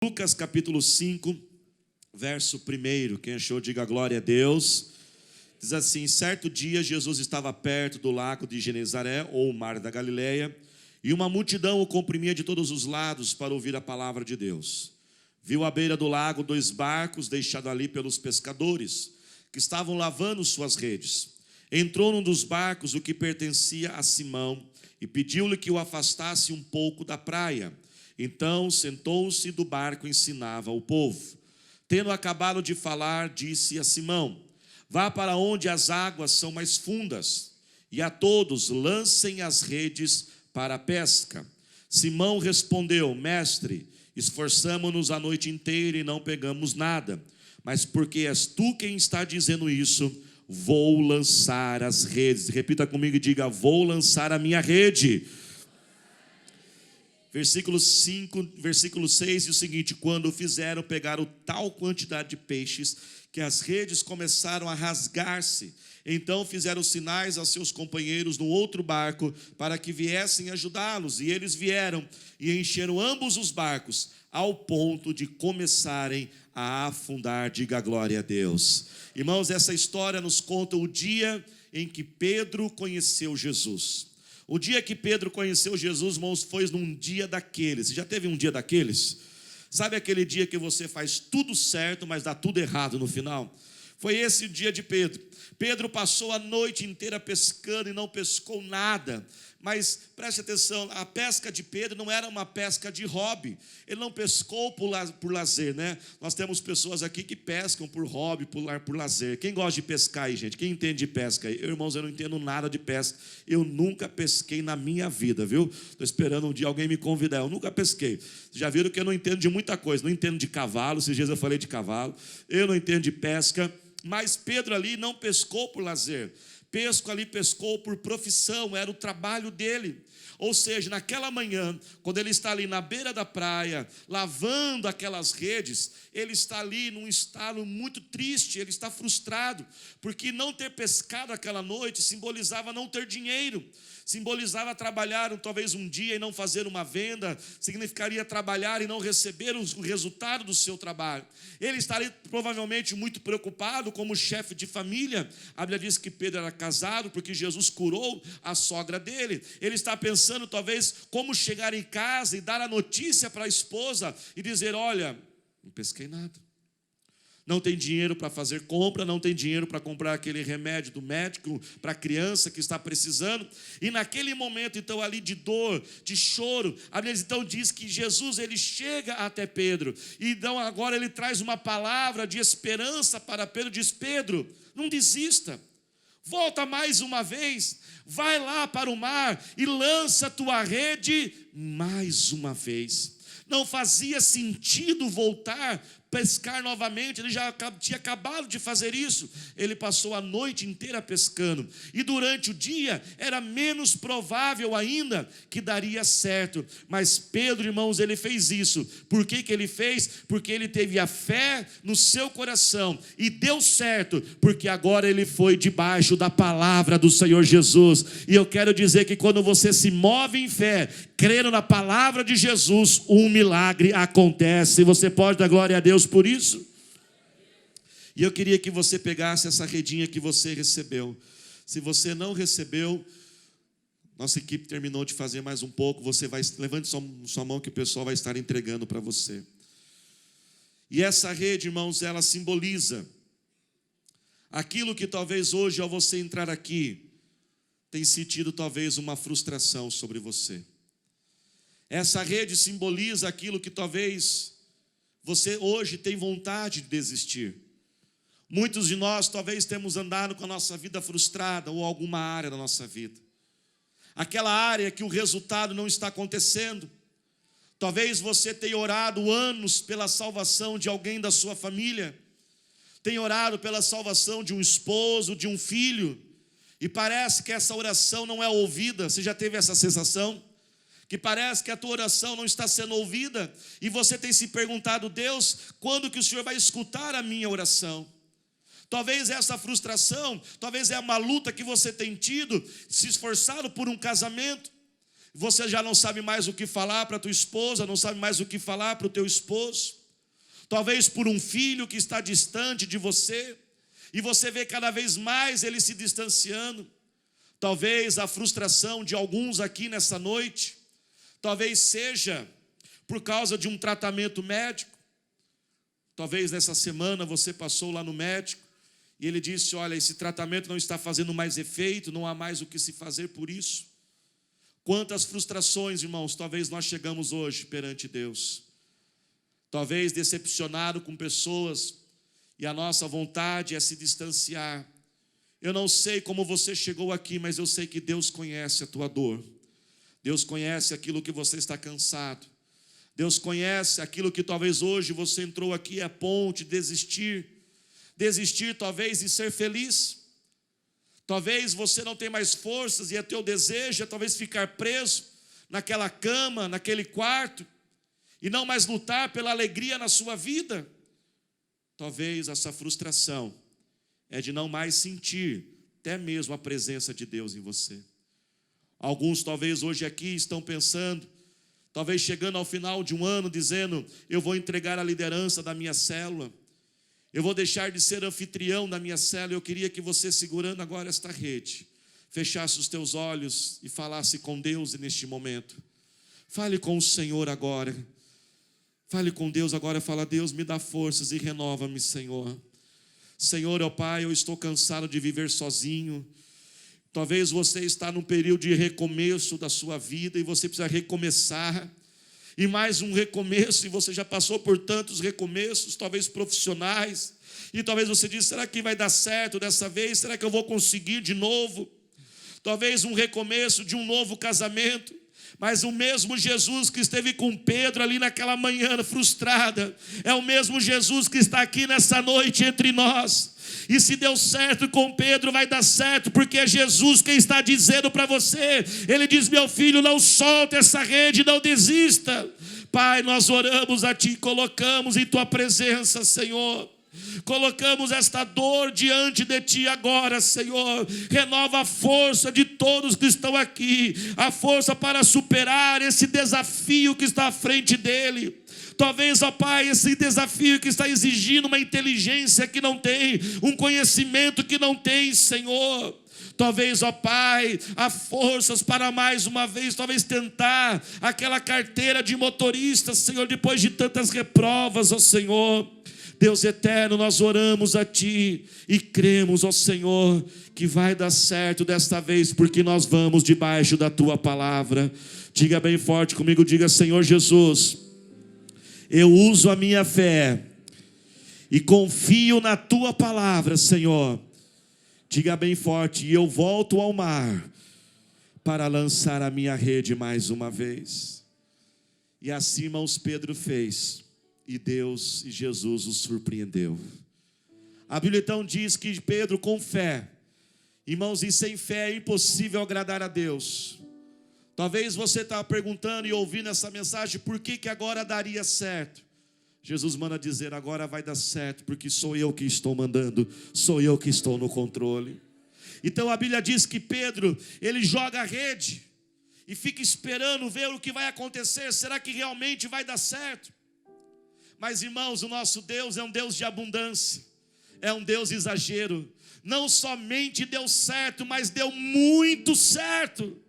Lucas capítulo 5, verso 1, quem achou diga glória a Deus. Diz assim: certo dia Jesus estava perto do lago de Genezaré, ou o mar da Galileia, e uma multidão o comprimia de todos os lados para ouvir a palavra de Deus. Viu à beira do lago 2 barcos deixados ali pelos pescadores, que estavam lavando suas redes. Entrou num dos barcos, o que pertencia a Simão, e pediu-lhe que o afastasse um pouco da praia. Então sentou-se do barco e ensinava o povo. Tendo acabado de falar, disse a Simão: vá para onde as águas são mais fundas, e a todos lancem as redes para a pesca. Simão respondeu: mestre, esforçamo-nos a noite inteira e não pegamos nada, mas porque és tu quem está dizendo isso, vou lançar as redes. Repita comigo e diga: vou lançar a minha rede. Versículo 6 diz o seguinte: quando fizeram, pegaram tal quantidade de peixes que as redes começaram a rasgar-se. Então fizeram sinais aos seus companheiros no outro barco para que viessem ajudá-los. E eles vieram e encheram ambos os barcos, ao ponto de começarem a afundar. Diga glória a Deus. Irmãos, essa história nos conta o dia em que Pedro conheceu Jesus. O dia que Pedro conheceu Jesus, irmãos, foi num dia daqueles. Você já teve um dia daqueles? Sabe aquele dia que você faz tudo certo, mas dá tudo errado no final? Foi esse o dia de Pedro. Pedro passou a noite inteira pescando e não pescou nada. Mas preste atenção, a pesca de Pedro não era uma pesca de hobby. Ele não pescou por lazer, né? Nós temos pessoas aqui que pescam por hobby, por lazer. Quem gosta de pescar aí, gente? Quem entende de pesca aí? Irmãos, eu não entendo nada de pesca. Eu nunca pesquei na minha vida, viu? Estou esperando um dia alguém me convidar. Eu nunca pesquei. Vocês já viram que eu não entendo de muita coisa. Não entendo de cavalo, esses dias eu falei de cavalo. Eu não entendo de pesca. Mas Pedro ali não pescou por lazer. Pesco ali pescou por profissão, era o trabalho dele. Ou seja, naquela manhã, quando ele está ali na beira da praia, lavando aquelas redes, ele está ali num estado muito triste, ele está frustrado, porque não ter pescado aquela noite simbolizava não ter dinheiro, simbolizava trabalhar talvez um dia e não fazer uma venda, significaria trabalhar e não receber o resultado do seu trabalho. Ele estaria provavelmente muito preocupado como chefe de família. A Bíblia diz que Pedro era casado porque Jesus curou a sogra dele. Ele está pensando talvez como chegar em casa e dar a notícia para a esposa e dizer: olha, não pesquei nada. Não tem dinheiro para fazer compra, não tem dinheiro para comprar aquele remédio do médico para a criança que está precisando. E naquele momento, então, ali de dor, de choro, a Bíblia então diz que Jesus, ele chega até Pedro. E então agora ele traz uma palavra de esperança para Pedro. Diz: Pedro, não desista. Volta mais uma vez, vai lá para o mar e lança a tua rede mais uma vez. Não fazia sentido voltar, pescar novamente, ele já tinha acabado de fazer isso. Ele passou a noite inteira pescando, e durante o dia era menos provável ainda que daria certo. Mas Pedro, irmãos, ele fez isso. Por que ele fez? Porque ele teve a fé no seu coração, e deu certo, porque agora ele foi debaixo da palavra do Senhor Jesus. E eu quero dizer que quando você se move em fé, crendo na palavra de Jesus, um milagre acontece. Você pode dar glória a Deus por isso? E eu queria que você pegasse essa redinha que você recebeu. Se você não recebeu, nossa equipe terminou de fazer mais um pouco. Você vai, levante sua mão que o pessoal vai estar entregando para você. E essa rede, irmãos, ela simboliza aquilo que talvez hoje, ao você entrar aqui, tem sentido talvez uma frustração sobre você. Essa rede simboliza aquilo que talvez você hoje tem vontade de desistir. Muitos de nós talvez temos andado com a nossa vida frustrada, ou alguma área da nossa vida. Aquela área que o resultado não está acontecendo. Talvez você tenha orado anos pela salvação de alguém da sua família. Tenha orado pela salvação de um esposo, de um filho. E parece que essa oração não é ouvida. Você já teve essa sensação? Que parece que a tua oração não está sendo ouvida, e você tem se perguntado: Deus, quando que o Senhor vai escutar a minha oração? Talvez essa frustração, talvez é uma luta que você tem tido, se esforçado por um casamento, Você já não sabe mais o que falar para a tua esposa, não sabe mais o que falar para o teu esposo. Talvez por um filho que está distante de você, e você vê cada vez mais ele se distanciando. Talvez a frustração de alguns aqui nessa noite, talvez seja por causa de um tratamento médico. Talvez nessa semana você passou lá no médico, e ele disse: olha, esse tratamento não está fazendo mais efeito, não há mais o que se fazer por isso. Quantas frustrações, irmãos, talvez nós chegamos hoje perante Deus. Talvez decepcionado com pessoas, e a nossa vontade é se distanciar. Eu não sei como você chegou aqui, mas eu sei que Deus conhece a tua dor. Deus conhece aquilo que você está cansado. Deus conhece aquilo que talvez hoje você entrou aqui a ponto de desistir. Desistir talvez de ser feliz. Talvez você não tenha mais forças e o teu desejo é talvez ficar preso naquela cama, naquele quarto, e não mais lutar pela alegria na sua vida. Talvez essa frustração é de não mais sentir até mesmo a presença de Deus em você. Alguns talvez hoje aqui estão pensando, talvez chegando ao final de um ano, dizendo: eu vou entregar a liderança da minha célula, eu vou deixar de ser anfitrião da minha célula. Eu queria que você, segurando agora esta rede, fechasse os teus olhos e falasse com Deus neste momento. Fale com o Senhor agora. Fale com Deus agora. Fala: Deus, me dá forças e renova-me, Senhor. Senhor, ó Pai, eu estou cansado de viver sozinho. Talvez você está num período de recomeço da sua vida e você precisa recomeçar. E mais um recomeço, e você já passou por tantos recomeços, talvez profissionais, e talvez você diz: será que vai dar certo dessa vez? Será que eu vou conseguir de novo? Talvez um recomeço de um novo casamento. Mas o mesmo Jesus que esteve com Pedro ali naquela manhã frustrada, é o mesmo Jesus que está aqui nessa noite entre nós. E se deu certo com Pedro, vai dar certo, porque é Jesus quem está dizendo para você. Ele diz: meu filho, não solte essa rede, não desista. Pai, nós oramos a Ti, colocamos em Tua presença, Senhor. Colocamos esta dor diante de Ti agora, Senhor. Renova a força de todos que estão aqui, a força para superar esse desafio que está à frente dele. Talvez, ó Pai, esse desafio que está exigindo uma inteligência que não tem, um conhecimento que não tem, Senhor. Talvez, ó Pai, há forças para mais uma vez, talvez tentar aquela carteira de motorista, Senhor, depois de tantas reprovas, ó Senhor. Deus eterno, nós oramos a Ti e cremos, ó Senhor, que vai dar certo desta vez, porque nós vamos debaixo da Tua palavra. Diga bem forte comigo, diga: Senhor Jesus, eu uso a minha fé e confio na Tua palavra, Senhor. Diga bem forte: e eu volto ao mar para lançar a minha rede mais uma vez. E assim, irmãos, Pedro fez. E Deus e Jesus os surpreendeu. A Bíblia então diz que Pedro, com fé, irmãos, e sem fé é impossível agradar a Deus. Talvez você está perguntando e ouvindo essa mensagem: por que agora daria certo? Jesus manda dizer: agora vai dar certo, porque sou eu que estou mandando, sou eu que estou no controle. Então a Bíblia diz que Pedro, ele joga a rede e fica esperando ver o que vai acontecer. Será que realmente vai dar certo? Mas, irmãos, o nosso Deus é um Deus de abundância, é um Deus exagero. Não somente deu certo, mas deu muito certo.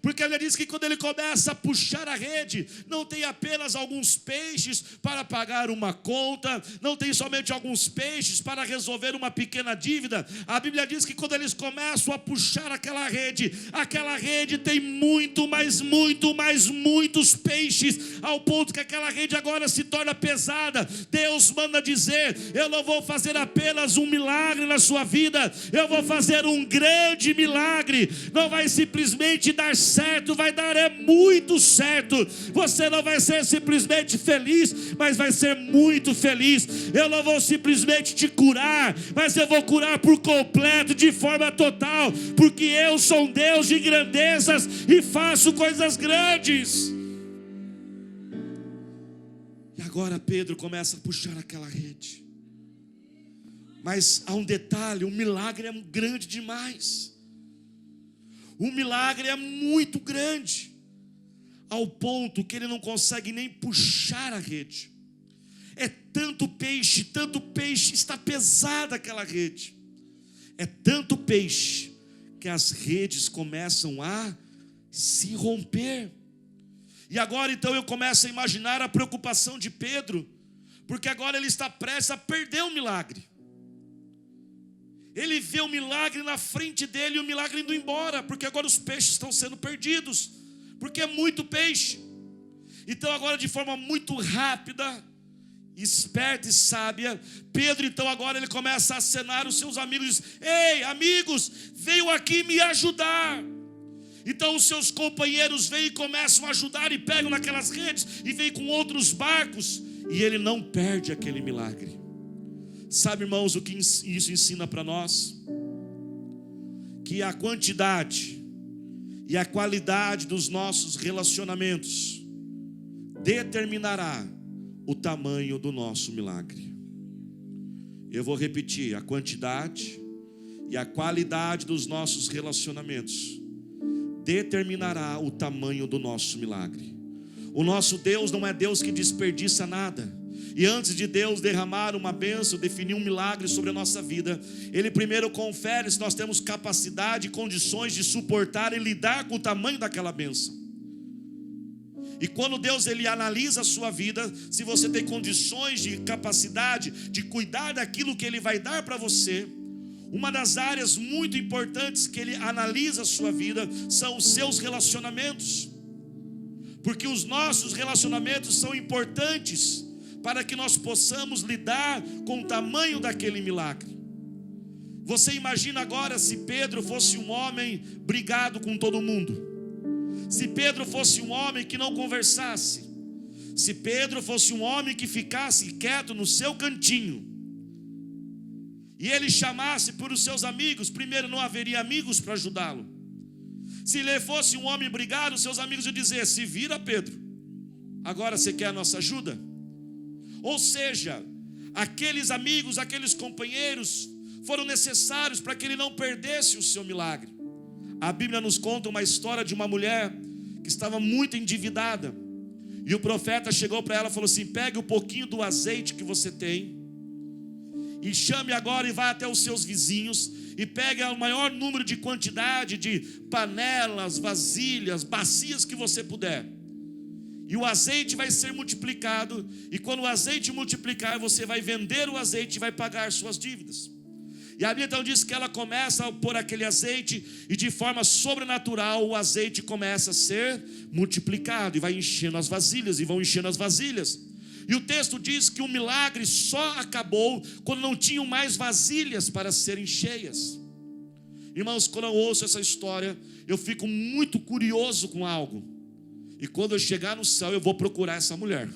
Porque ele diz que quando ele começa a puxar a rede, não tem apenas alguns peixes para pagar uma conta, não tem somente alguns peixes para resolver uma pequena dívida. A Bíblia diz que quando eles começam a puxar aquela rede tem muitos peixes, ao ponto que aquela rede agora se torna pesada. Deus manda dizer: eu não vou fazer apenas um milagre na sua vida, eu vou fazer um grande milagre. Não vai simplesmente dar certo, vai dar muito certo. Você não vai ser simplesmente feliz, mas vai ser muito feliz. Eu não vou simplesmente te curar, mas eu vou curar por completo, de forma total, porque eu sou um Deus de grandezas e faço coisas grandes. E agora Pedro começa a puxar aquela rede. Mas há um detalhe: o milagre é grande demais. O milagre é muito grande. ao ponto que ele não consegue nem puxar a rede. É tanto peixe, está pesada aquela rede. É tanto peixe que as redes começam a se romper. E agora então eu começo a imaginar a preocupação de Pedro, porque agora ele está prestes a perder o milagre. Ele vê o milagre na frente dele e o milagre indo embora, porque agora os peixes estão sendo perdidos, porque é muito peixe. Então agora, de forma muito rápida, esperta e sábia, Pedro então agora ele começa a acenar os seus amigos e diz: ei, amigos, venham aqui me ajudar. Então os seus companheiros vêm e começam a ajudar e pegam naquelas redes e vêm com outros barcos, e ele não perde aquele milagre. Sabe, irmãos, o que isso ensina para nós? Que a quantidade e a qualidade dos nossos relacionamentos determinará o tamanho do nosso milagre. Eu vou repetir: a quantidade e a qualidade dos nossos relacionamentos determinará o tamanho do nosso milagre. O nosso Deus não é Deus que desperdiça nada. E antes de Deus derramar uma bênção, definir um milagre sobre a nossa vida, Ele primeiro confere se nós temos capacidade e condições de suportar e lidar com o tamanho daquela bênção. E quando Deus ele analisa a sua vida, se você tem condições de capacidade de cuidar daquilo que Ele vai dar para você, uma das áreas muito importantes que Ele analisa a sua vida são os seus relacionamentos. Porque os nossos relacionamentos são importantes para que nós possamos lidar com o tamanho daquele milagre. Você imagina agora se Pedro fosse um homem brigado com todo mundo, se Pedro fosse um homem que não conversasse, se Pedro fosse um homem que ficasse quieto no seu cantinho, e ele chamasse por os seus amigos, primeiro não haveria amigos para ajudá-lo. Se ele fosse um homem brigado, seus amigos iam dizer: se vira, Pedro, agora você quer a nossa ajuda? Ou seja, aqueles amigos, aqueles companheiros foram necessários para que ele não perdesse o seu milagre. A Bíblia nos conta uma história de uma mulher que estava muito endividada, e o profeta chegou para ela e falou assim: pegue um pouquinho do azeite que você tem e chame agora e vá até os seus vizinhos e pegue o maior número de quantidade de panelas, vasilhas, bacias que você puder. E o azeite vai ser multiplicado. E quando o azeite multiplicar, você vai vender o azeite e vai pagar suas dívidas. E a Bíblia então diz que ela começa a pôr aquele azeite, e de forma sobrenatural o azeite começa a ser multiplicado, e vai enchendo as vasilhas, e vão enchendo as vasilhas. E o texto diz que o milagre só acabou quando não tinham mais vasilhas para serem cheias. Irmãos, quando eu ouço essa história, eu fico muito curioso com algo. E quando eu chegar no céu, eu vou procurar essa mulher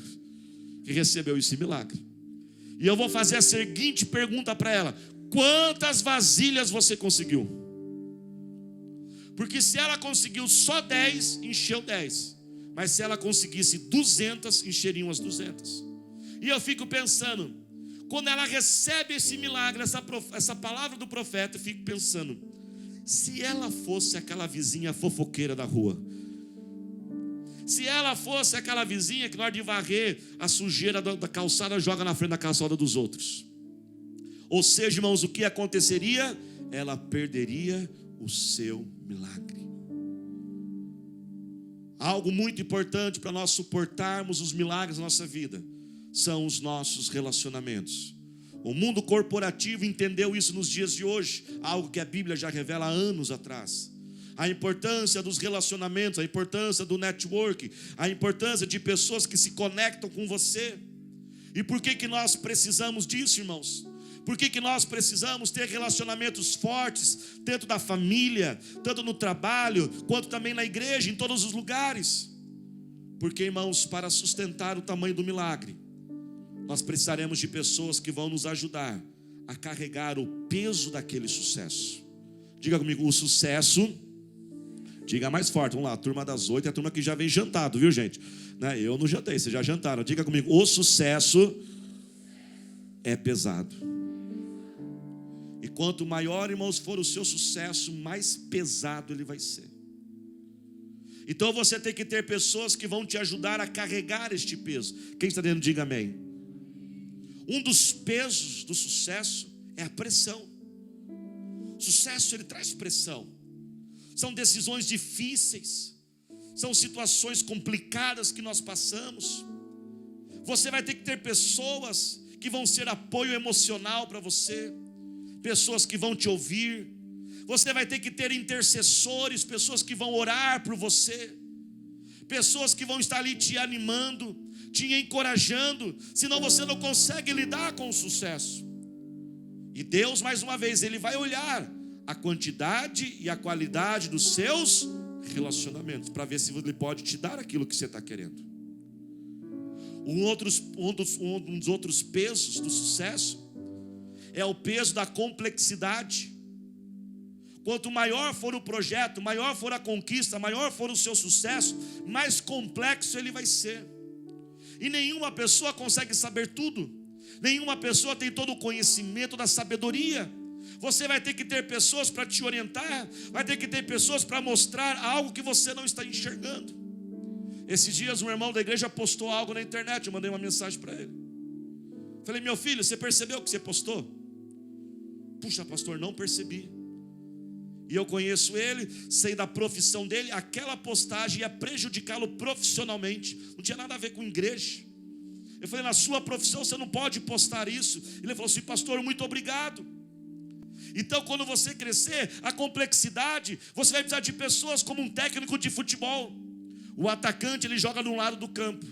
que recebeu esse milagre. E eu vou fazer a seguinte pergunta para ela: quantas vasilhas você conseguiu? Porque se ela conseguiu só 10, encheu 10. Mas se ela conseguisse 200, encheriam as 200. E eu fico pensando, quando ela recebe esse milagre, essa palavra do profeta, eu fico pensando: se ela fosse aquela vizinha fofoqueira da rua, se ela fosse aquela vizinha que na hora de varrer a sujeira da calçada joga na frente da calçada dos outros. Ou seja, irmãos, o que aconteceria? Ela perderia o seu milagre. Algo muito importante para nós suportarmos os milagres da nossa vida são os nossos relacionamentos. O mundo corporativo entendeu isso nos dias de hoje, algo que a Bíblia já revela há anos atrás. A importância dos relacionamentos, a importância do network, a importância de pessoas que se conectam com você. E por que nós precisamos disso, irmãos? Por que nós precisamos ter relacionamentos fortes dentro da família, tanto no trabalho, quanto também na igreja, em todos os lugares? Porque, irmãos, para sustentar o tamanho do milagre, nós precisaremos de pessoas que vão nos ajudar a carregar o peso daquele sucesso. Diga comigo: o sucesso. Diga mais forte, vamos lá, a turma das 8 é a turma que já vem jantado, viu, gente? Eu não jantei, vocês já jantaram. Diga comigo: o sucesso é pesado. E quanto maior, irmãos, for o seu sucesso, mais pesado ele vai ser. Então você tem que ter pessoas que vão te ajudar a carregar este peso. Quem está dentro, diga amém. Um dos pesos do sucesso é a pressão. O sucesso, ele traz pressão. São decisões difíceis, são situações complicadas que nós passamos. Você vai ter que ter pessoas que vão ser apoio emocional para você, pessoas que vão te ouvir. Você vai ter que ter intercessores, pessoas que vão orar por você, pessoas que vão estar ali te animando, te encorajando, senão você não consegue lidar com o sucesso. E Deus, mais uma vez, Ele vai olhar a quantidade e a qualidade dos seus relacionamentos, para ver se Ele pode te dar aquilo que você está querendo. Um dos outros pesos do sucesso é o peso da complexidade. Quanto maior for o projeto, maior for a conquista, maior for o seu sucesso, mais complexo ele vai ser. E nenhuma pessoa consegue saber tudo. Nenhuma pessoa tem todo o conhecimento da sabedoria. Você vai ter que ter pessoas para te orientar, vai ter que ter pessoas para mostrar algo que você não está enxergando. Esses dias um irmão da igreja postou algo na internet, eu mandei uma mensagem para ele. Falei: meu filho, você percebeu o que você postou? Puxa, pastor, não percebi. E eu conheço ele, sei da profissão dele. Aquela postagem ia prejudicá-lo profissionalmente, não tinha nada a ver com igreja. Eu falei: na sua profissão você não pode postar isso. Ele falou assim: pastor, muito obrigado. Então, quando você crescer, a complexidade, você vai precisar de pessoas como um técnico de futebol. O atacante, ele joga de um lado do campo,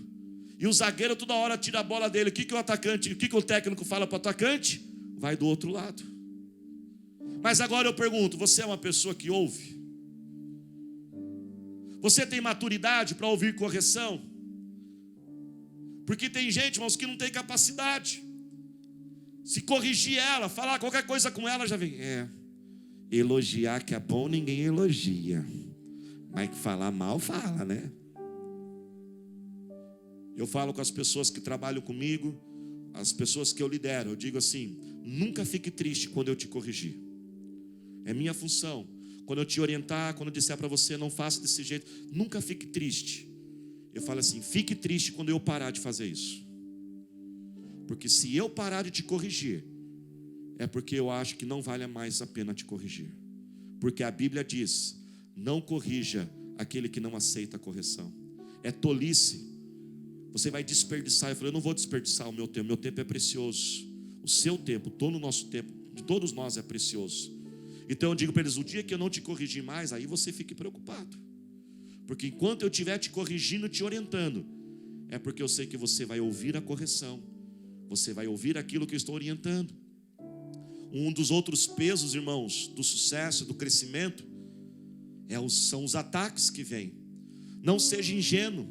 e o zagueiro toda hora tira a bola dele. O que o técnico fala para o atacante? Vai do outro lado. Mas agora eu pergunto: você é uma pessoa que ouve? Você tem maturidade para ouvir correção? Porque tem gente, irmãos, que não tem capacidade. Se corrigir ela, falar qualquer coisa com ela, já vem: elogiar que é bom, ninguém elogia, mas que falar mal, fala, né? Eu falo com as pessoas que trabalham comigo, as pessoas que eu lidero, eu digo assim: nunca fique triste quando eu te corrigir. É minha função. Quando eu te orientar, quando eu disser para você: não faça desse jeito, nunca fique triste. Eu falo assim: fique triste quando eu parar de fazer isso. Porque se eu parar de te corrigir, é porque eu acho que não vale mais a pena te corrigir. Porque a Bíblia diz: não corrija aquele que não aceita a correção. É tolice. Você vai desperdiçar. Eu falei: eu não vou desperdiçar o meu tempo é precioso. O seu tempo, todo o nosso tempo, de todos nós, é precioso. Então eu digo para eles: o dia que eu não te corrigir mais, aí você fique preocupado. Porque enquanto eu estiver te corrigindo, te orientando, é porque eu sei que você vai ouvir a correção, você vai ouvir aquilo que eu estou orientando. Um dos outros pesos, irmãos, do sucesso, do crescimento, são os ataques que vêm. Não seja ingênuo.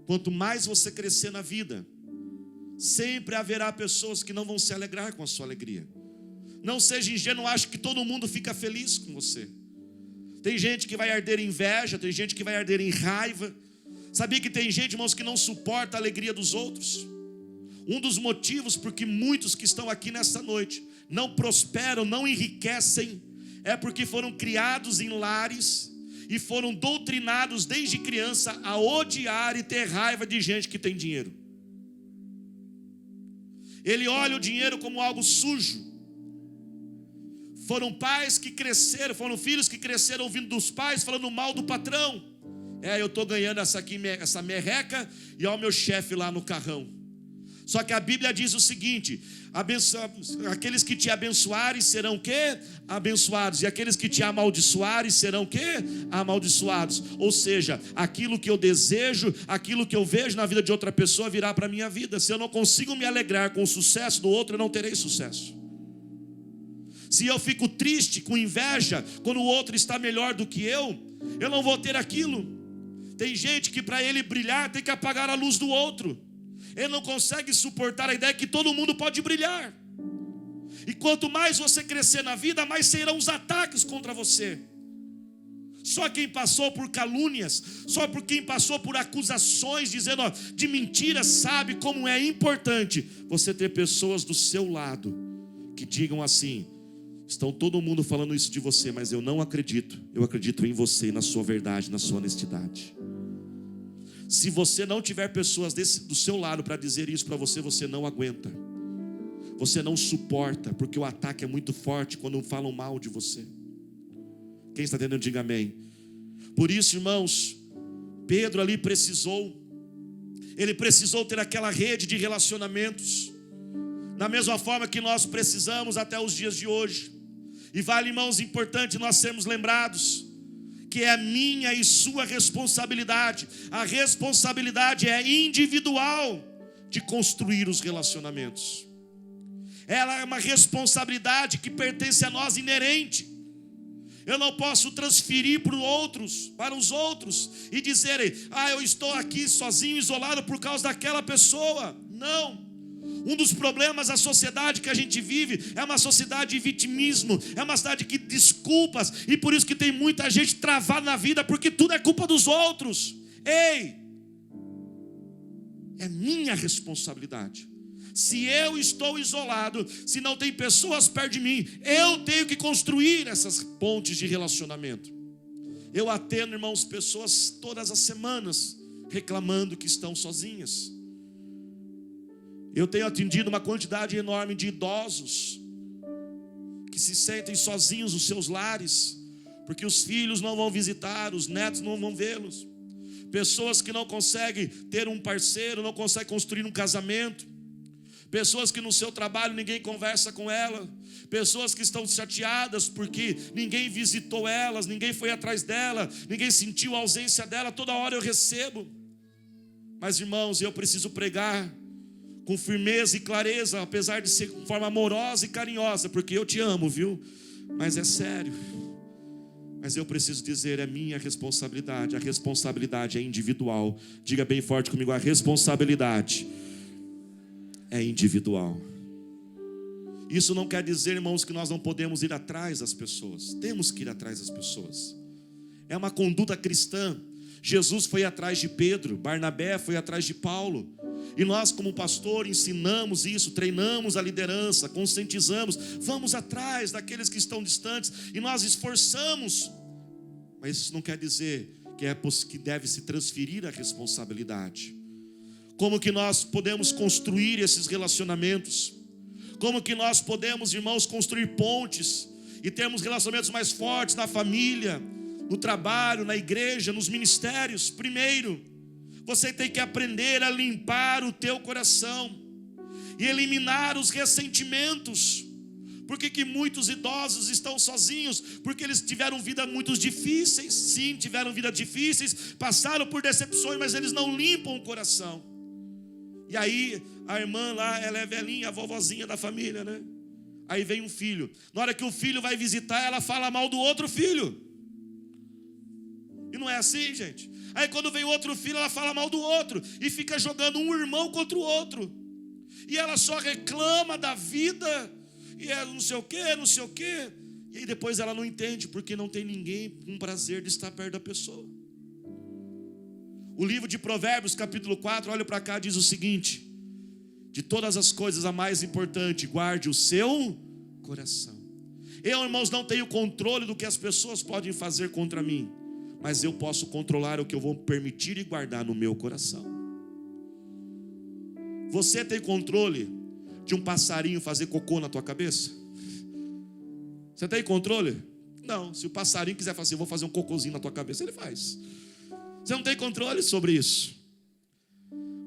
Quanto mais você crescer na vida, sempre haverá pessoas que não vão se alegrar com a sua alegria. Não seja ingênuo, ache que todo mundo fica feliz com você. Tem gente que vai arder em inveja, tem gente que vai arder em raiva. Sabia que tem gente, irmãos, que não suporta a alegria dos outros? Um dos motivos porque muitos que estão aqui nessa noite não prosperam, não enriquecem, é porque foram criados em lares e foram doutrinados desde criança a odiar e ter raiva de gente que tem dinheiro. Ele olha o dinheiro como algo sujo. Foram pais que cresceram, foram filhos que cresceram ouvindo dos pais falando mal do patrão. Eu estou ganhando essa merreca e olha o meu chefe lá no carrão. Só que a Bíblia diz o seguinte: aqueles que te abençoarem serão o quê? Abençoados. E aqueles que te amaldiçoarem serão o quê? Amaldiçoados. Ou seja, aquilo que eu desejo, aquilo que eu vejo na vida de outra pessoa virá para a minha vida. Se eu não consigo me alegrar com o sucesso do outro, eu não terei sucesso. Se eu fico triste, com inveja, quando o outro está melhor do que eu não vou ter aquilo. Tem gente que para ele brilhar tem que apagar a luz do outro. Ele não consegue suportar a ideia que todo mundo pode brilhar. E quanto mais você crescer na vida, mais serão os ataques contra você. Só quem passou por calúnias, só por quem passou por acusações, dizendo de mentiras, sabe como é importante você ter pessoas do seu lado que digam assim: Estão todo mundo falando isso de você, mas eu não acredito. Eu acredito em você, na sua verdade, na sua honestidade. Se você não tiver pessoas do seu lado para dizer isso para você, você não aguenta. Você não suporta, porque o ataque é muito forte quando falam mal de você. Quem está entendendo, diga amém. Por isso, irmãos, Pedro ali ele precisou ter aquela rede de relacionamentos, da mesma forma que nós precisamos até os dias de hoje. E vale, irmãos, importante nós sermos lembrados que é a minha e sua responsabilidade. A responsabilidade é individual de construir os relacionamentos. Ela é uma responsabilidade que pertence a nós, inerente. Eu não posso transferir para os outros e dizerem: eu estou aqui sozinho, isolado por causa daquela pessoa. Não. Um dos problemas da sociedade que a gente vive é uma sociedade de vitimismo, é uma sociedade de desculpas, e por isso que tem muita gente travada na vida, porque tudo é culpa dos outros. Ei, é minha responsabilidade. Se eu estou isolado, se não tem pessoas perto de mim, eu tenho que construir essas pontes de relacionamento. Eu atendo, irmãos, pessoas todas as semanas reclamando que estão sozinhas. Eu tenho atendido uma quantidade enorme de idosos que se sentem sozinhos nos seus lares, porque os filhos não vão visitar, os netos não vão vê-los. Pessoas que não conseguem ter um parceiro, não conseguem construir um casamento. Pessoas que no seu trabalho ninguém conversa com ela. Pessoas que estão chateadas porque ninguém visitou elas, ninguém foi atrás dela, ninguém sentiu a ausência dela. Toda hora eu recebo. Mas, irmãos, eu preciso pregar com firmeza e clareza, apesar de ser de forma amorosa e carinhosa, porque eu te amo, viu? Mas é sério. Mas eu preciso dizer, é minha responsabilidade. A responsabilidade é individual. Diga bem forte comigo, a responsabilidade é individual. Isso não quer dizer, irmãos, que nós não podemos ir atrás das pessoas. Temos que ir atrás das pessoas. É uma conduta cristã. Jesus foi atrás de Pedro, Barnabé foi atrás de Paulo. E nós, como pastor, ensinamos isso, treinamos a liderança, conscientizamos, vamos atrás daqueles que estão distantes e nós esforçamos. Mas isso não quer dizer que deve se transferir a responsabilidade. Como que nós podemos construir esses relacionamentos? Como que nós podemos, irmãos, construir pontes e termos relacionamentos mais fortes na família, no trabalho, na igreja, nos ministérios? Primeiro, você tem que aprender a limpar o teu coração e eliminar os ressentimentos. Por que muitos idosos estão sozinhos? Porque eles tiveram vida muito difíceis. Sim, tiveram vidas difíceis, passaram por decepções, mas eles não limpam o coração. E aí, a irmã lá, ela é velhinha, a vovozinha da família, né? Aí vem um filho. Na hora que o filho vai visitar, ela fala mal do outro filho. E não é assim, gente? Aí quando vem outro filho, ela fala mal do outro. E fica jogando um irmão contra o outro. E ela só reclama da vida. E é não sei o quê, não sei o quê. E aí depois ela não entende, porque não tem ninguém com prazer de estar perto da pessoa. O livro de Provérbios, capítulo 4, olha para cá, diz o seguinte: de todas as coisas a mais importante, guarde o seu coração. Eu, irmãos, não tenho controle do que as pessoas podem fazer contra mim, mas eu posso controlar o que eu vou permitir e guardar no meu coração. Você tem controle de um passarinho fazer cocô na tua cabeça? Você tem controle? Não. Se o passarinho quiser fazer, eu vou fazer um cocôzinho na tua cabeça, ele faz. Você não tem controle sobre isso.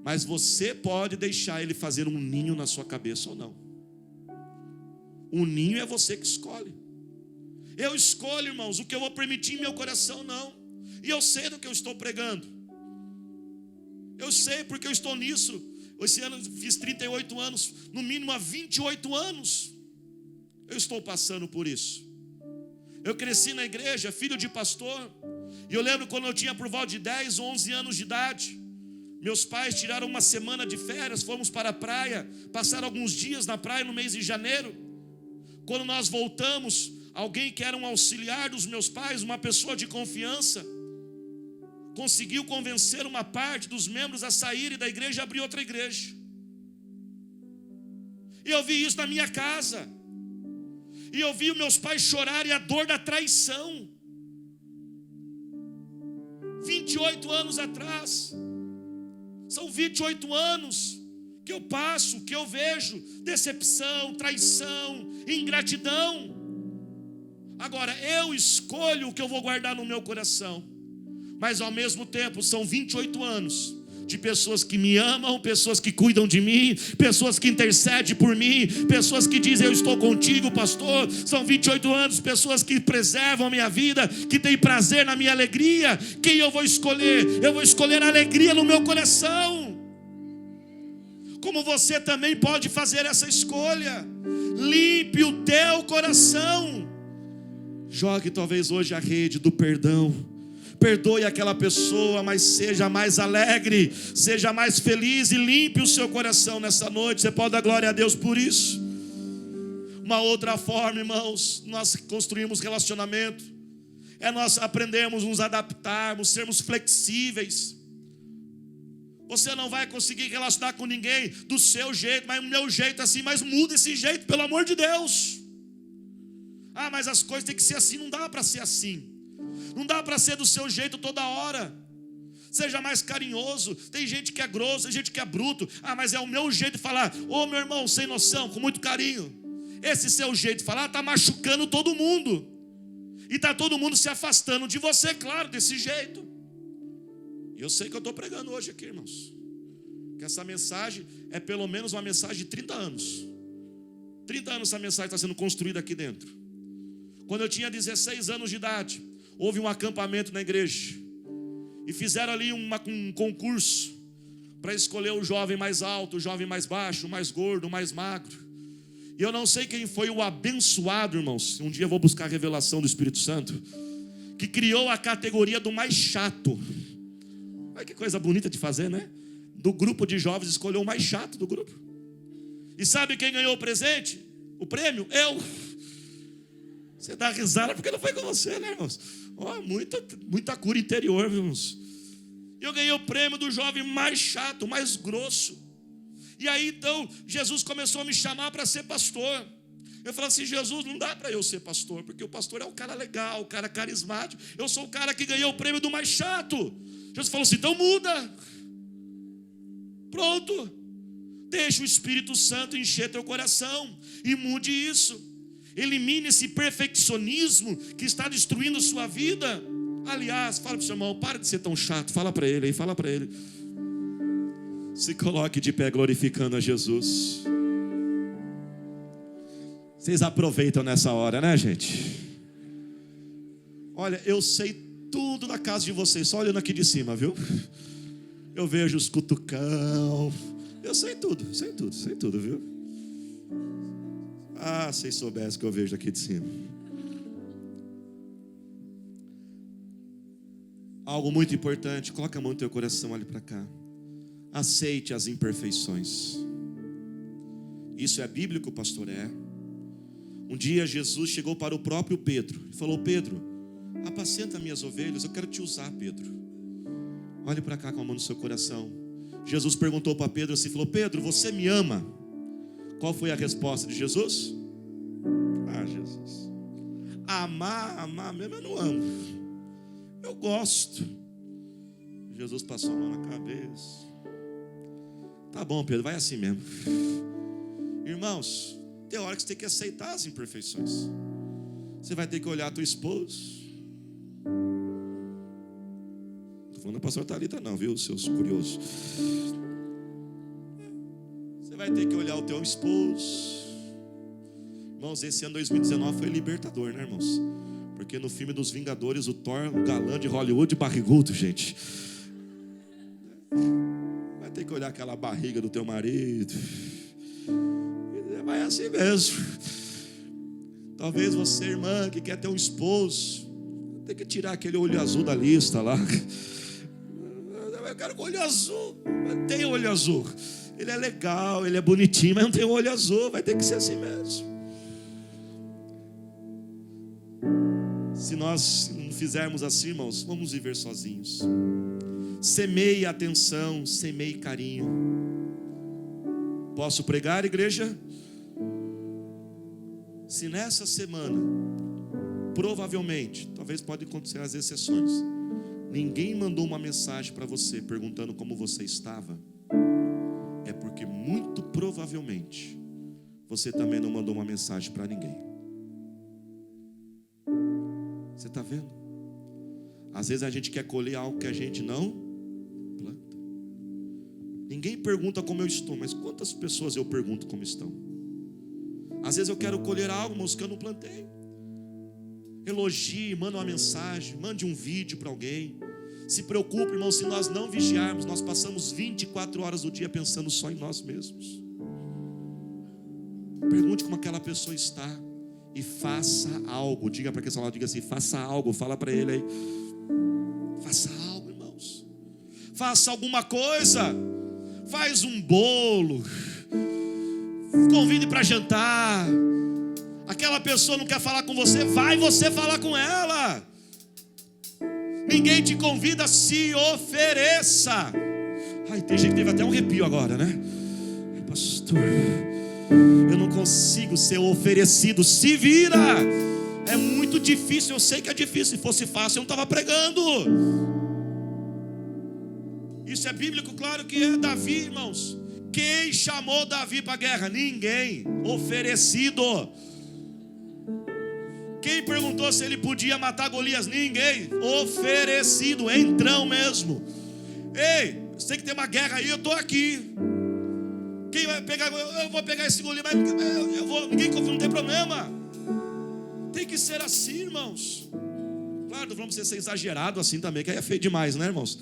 Mas você pode deixar ele fazer um ninho na sua cabeça ou não. O ninho é você que escolhe. Eu escolho, irmãos, o que eu vou permitir em meu coração, não. E eu sei do que eu estou pregando. Eu sei porque eu estou nisso. Esse ano fiz 38 anos. No mínimo há 28 anos eu estou passando por isso. Eu cresci na igreja, filho de pastor. E eu lembro quando eu tinha por volta de 10, 11 anos de idade. Meus pais tiraram uma semana de férias, fomos para a praia, passaram alguns dias na praia no mês de janeiro. Quando nós voltamos, alguém que era um auxiliar dos meus pais, uma pessoa de confiança, conseguiu convencer uma parte dos membros a saírem da igreja e abrir outra igreja. E eu vi isso na minha casa. E eu vi meus pais chorarem a dor da traição. 28 anos atrás. São 28 anos que eu passo, que eu vejo decepção, traição, ingratidão. Agora, eu escolho o que eu vou guardar no meu coração. Mas ao mesmo tempo, são 28 anos de pessoas que me amam, pessoas que cuidam de mim, pessoas que intercedem por mim, pessoas que dizem: eu estou contigo, pastor. São 28 anos, pessoas que preservam a minha vida, que têm prazer na minha alegria. Quem eu vou escolher? Eu vou escolher a alegria no meu coração. Como você também pode fazer essa escolha. Limpe o teu coração. Jogue talvez hoje a rede do perdão. Perdoe aquela pessoa, mas seja mais alegre, seja mais feliz e limpe o seu coração nessa noite. Você pode dar glória a Deus por isso. Uma outra forma, irmãos, nós construímos relacionamento, é nós aprendermos nos adaptarmos, sermos flexíveis. Você não vai conseguir relacionar com ninguém do seu jeito, mas o meu jeito assim, mas muda esse jeito, pelo amor de Deus. Ah, mas as coisas têm que ser assim, não dá para ser assim. Não dá para ser do seu jeito toda hora. Seja mais carinhoso. Tem gente que é grosso, tem gente que é bruto. Ah, mas é o meu jeito de falar. Ô, meu irmão, sem noção, com muito carinho. Esse seu jeito de falar está machucando todo mundo. E está todo mundo se afastando de você, claro, desse jeito. E eu sei que eu estou pregando hoje aqui, irmãos, que essa mensagem é pelo menos uma mensagem de 30 anos. 30 anos essa mensagem está sendo construída aqui dentro. Quando eu tinha 16 anos de idade, houve um acampamento na igreja. E fizeram ali um concurso para escolher o jovem mais alto, o jovem mais baixo, o mais gordo, o mais magro. E eu não sei quem foi o abençoado, irmãos. Um dia eu vou buscar a revelação do Espírito Santo, que criou a categoria do mais chato. Olha que coisa bonita de fazer, né? Do grupo de jovens escolheu o mais chato do grupo. E sabe quem ganhou o presente? O prêmio? Eu. Você dá risada porque não foi com você, né, irmãos? Oh, muita cura interior, irmãos. Eu ganhei o prêmio do jovem mais chato, mais grosso. E aí então Jesus começou a me chamar para ser pastor. Eu falei assim: Jesus, não dá para eu ser pastor, porque o pastor é o cara legal, o cara carismático. Eu sou o cara que ganhou o prêmio do mais chato. Jesus falou assim: então muda. Pronto. Deixa o Espírito Santo encher teu coração e mude isso. Elimine esse perfeccionismo que está destruindo sua vida. Aliás, fala para o seu irmão: para de ser tão chato. Fala para ele aí, fala para ele. Se coloque de pé glorificando a Jesus. Vocês aproveitam nessa hora, né, gente? Olha, eu sei tudo da casa de vocês, só olhando aqui de cima, viu? Eu vejo os cutucão. Eu sei tudo, viu? Ah, se vocês soubessem o que eu vejo aqui de cima. Algo muito importante, coloca a mão no teu coração, olhe para cá. Aceite as imperfeições. Isso é bíblico, pastor? É. Um dia Jesus chegou para o próprio Pedro e falou: Pedro, apacenta minhas ovelhas, eu quero te usar, Pedro. Olhe para cá com a mão no seu coração. Jesus perguntou para Pedro assim, falou: Pedro, você me ama? Qual foi a resposta de Jesus? Ah, Jesus, amar mesmo eu não amo, eu gosto. Jesus passou a mão na cabeça. Tá bom, Pedro, vai assim mesmo. Irmãos, tem hora que você tem que aceitar as imperfeições. Você vai ter que olhar a tua esposa. Não estou falando da pastora Thalita não, viu, seus curiosos. Você vai ter que olhar o teu esposo. Irmãos, esse ano 2019 foi libertador, né, irmãos? Porque no filme dos Vingadores, o Thor, o galã de Hollywood, barrigudo, gente. Vai ter que olhar aquela barriga do teu marido. Vai assim mesmo. Talvez você, irmã, que quer ter um esposo, tem que tirar aquele olho azul da lista lá. Eu quero com olho azul. Tem olho azul. Ele é legal, ele é bonitinho, mas não tem olho azul. Vai ter que ser assim mesmo. Se nós não fizermos assim, irmãos, vamos viver sozinhos. Semeie atenção, semeie carinho. Posso pregar, igreja? Se nessa semana, provavelmente, talvez pode acontecer as exceções, ninguém mandou uma mensagem para você perguntando como você estava, é porque muito provavelmente você também não mandou uma mensagem para ninguém. Você está vendo? Às vezes a gente quer colher algo que a gente não planta. Ninguém pergunta como eu estou, mas quantas pessoas eu pergunto como estão? Às vezes eu quero colher algo, mas que eu não plantei. Elogie, manda uma mensagem, mande um vídeo para alguém. Se preocupe, irmão, se nós não vigiarmos, nós passamos 24 horas do dia pensando só em nós mesmos. Pergunte como aquela pessoa está e faça algo. Diga para quem está lá, diga assim, faça algo. Fala para ele aí. Faça algo, irmãos. Faça alguma coisa. Faz um bolo. Convide para jantar. Aquela pessoa não quer falar com você, vai você falar com ela. Ninguém te convida, se ofereça. Ai, tem gente que teve até um arrepio agora, né? Pastor, eu não consigo ser oferecido. Se vira. É muito difícil, eu sei que é difícil. Se fosse fácil, eu não estava pregando. Isso é bíblico, claro que é. Davi, irmãos, quem chamou Davi para a guerra? Ninguém. Oferecido. Quem perguntou se ele podia matar Golias? Ninguém. Oferecido, entrão mesmo. Ei, você tem que ter uma guerra aí, eu estou aqui. Quem vai pegar? Eu vou pegar esse Golias, mas eu vou, ninguém confia, não tem problema. Tem que ser assim, irmãos. Claro, não vamos ser exagerado assim também, que aí é feio demais, né, irmãos?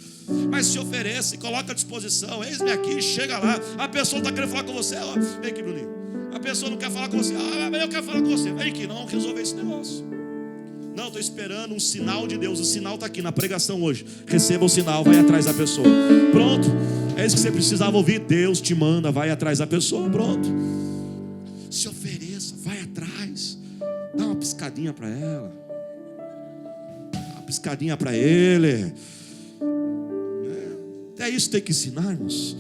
Mas se ofereça e coloca à disposição. Eis-me aqui, chega lá. A pessoa está querendo falar com você, ó, vem aqui, Bruninho. A pessoa não quer falar com você. Ah, mas eu quero falar com você. Vem aqui, não, resolver esse negócio. Não, estou esperando um sinal de Deus. O sinal está aqui na pregação hoje. Receba o sinal, vai atrás da pessoa. Pronto, é isso que você precisava ouvir. Deus te manda, vai atrás da pessoa. Pronto. Se ofereça, vai atrás. Dá uma piscadinha para ela. Uma piscadinha para ele. Até isso tem que ensinar, irmãos.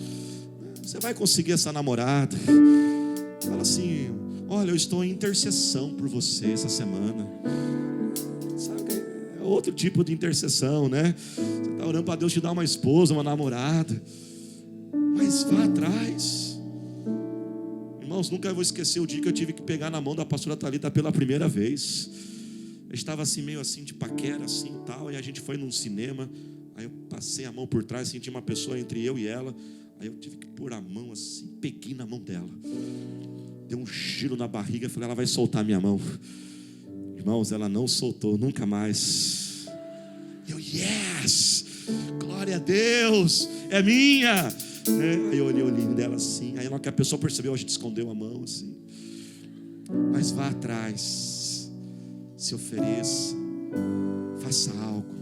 Você vai conseguir essa namorada. Fala assim, olha, eu estou em intercessão por você essa semana. Sabe, é outro tipo de intercessão, né? Você está orando para Deus te dar uma esposa, uma namorada. Mas vá atrás. Irmãos, nunca vou esquecer o dia que eu tive que pegar na mão da pastora Thalita pela primeira vez. Eu estava assim, meio assim, de paquera, assim e tal. E a gente foi num cinema. Aí eu passei a mão por trás, senti uma pessoa entre eu e ela. Aí eu tive que pôr a mão assim, peguei na mão dela. Deu um giro na barriga, falei, ela vai soltar a minha mão. Irmãos, ela não soltou, nunca mais. Eu, yes! Glória a Deus! É minha! Aí eu olhei o olhinho dela assim. Aí logo que a pessoa percebeu, a gente escondeu a mão assim. Mas vá atrás. Se ofereça. Faça algo.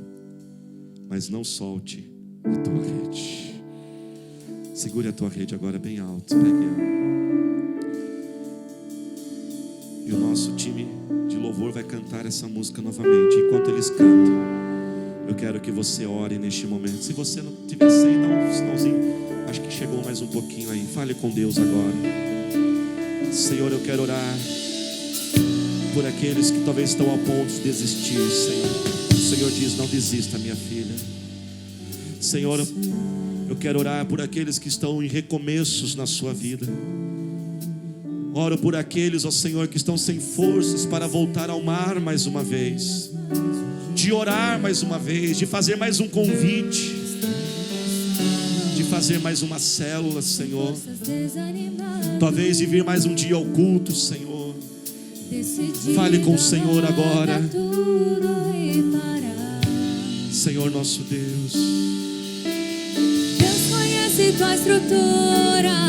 Mas não solte a tua rede. Segure a tua rede agora bem alto. Pegue ela. E o nosso time de louvor vai cantar essa música novamente. Enquanto eles cantam, eu quero que você ore neste momento. Se você não tiver sem, dá um sinalzinho. Acho que chegou mais um pouquinho aí. Fale com Deus agora. Senhor, eu quero orar por aqueles que talvez estão a ponto de desistir, Senhor. O Senhor diz, não desista, minha filha. Senhor, eu quero orar por aqueles que estão em recomeços na sua vida. Oro por aqueles, ó Senhor, que estão sem forças para voltar ao mar mais uma vez, de orar mais uma vez, de fazer mais um convite, de fazer mais uma célula, Senhor. Talvez de vir mais um dia ao culto, Senhor. Fale com o Senhor agora. Senhor nosso Deus. Deus conhece tua estrutura.